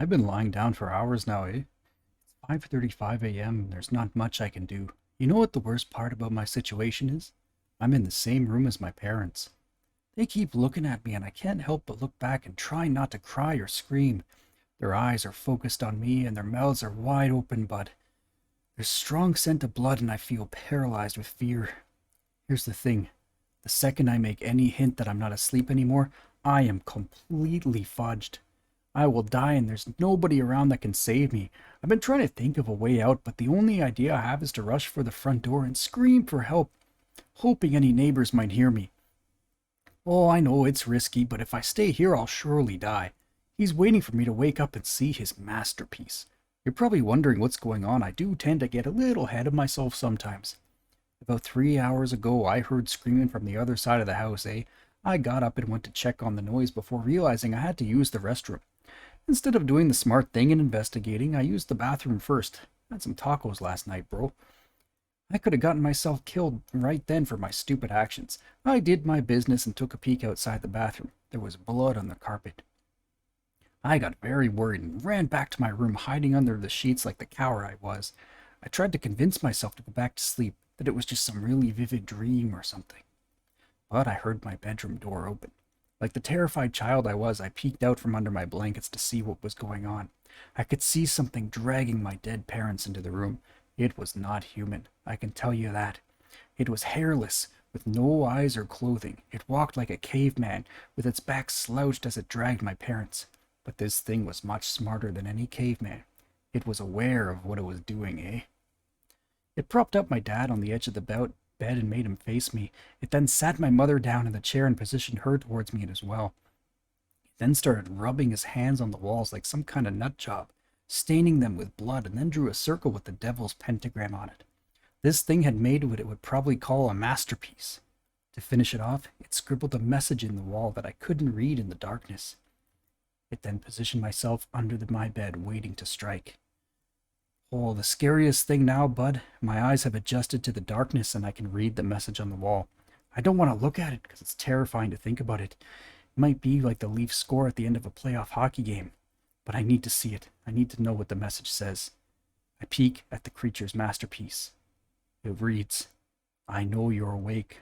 I've been lying down for hours now, eh? It's 5:35 a.m. and there's not much I can do. You know what the worst part about my situation is? I'm in the same room as my parents. They keep looking at me and I can't help but look back and try not to cry or scream. Their eyes are focused on me and their mouths are wide open, but there's strong scent of blood and I feel paralyzed with fear. Here's the thing. The second I make any hint that I'm not asleep anymore, I am completely fudged. I will die and there's nobody around that can save me. I've been trying to think of a way out, but the only idea I have is to rush for the front door and scream for help, hoping any neighbors might hear me. Oh, I know it's risky, but if I stay here, I'll surely die. He's waiting for me to wake up and see his masterpiece. You're probably wondering what's going on. I do tend to get a little ahead of myself sometimes. About 3 hours ago, I heard screaming from the other side of the house, eh? I got up and went to check on the noise before realizing I had to use the restroom. Instead of doing the smart thing and investigating, I used the bathroom first. Had some tacos last night, bro. I could have gotten myself killed right then for my stupid actions. I did my business and took a peek outside the bathroom. There was blood on the carpet. I got very worried and ran back to my room, hiding under the sheets like the coward I was. I tried to convince myself to go back to sleep, that it was just some really vivid dream or something. But I heard my bedroom door open. Like the terrified child I was, I peeked out from under my blankets to see what was going on. I could see something dragging my dead parents into the room. It was not human, I can tell you that. It was hairless, with no eyes or clothing. It walked like a caveman, with its back slouched as it dragged my parents. But this thing was much smarter than any caveman. It was aware of what it was doing, eh? It propped up my dad on the edge of the bed and made him face me. It then sat my mother down in the chair and positioned her towards me as well. It then started rubbing his hands on the walls like some kind of nut job, staining them with blood, and then drew a circle with the devil's pentagram on it. This thing had made what it would probably call a masterpiece. To finish it off, it scribbled a message in the wall that I couldn't read in the darkness. It then positioned myself under my bed, waiting to strike. Oh, the scariest thing now, bud, my eyes have adjusted to the darkness and I can read the message on the wall. I don't want to look at it because it's terrifying to think about it. It might be like the Leafs score at the end of a playoff hockey game, but I need to see it. I need to know what the message says. I peek at the creature's masterpiece. It reads, "I know you're awake.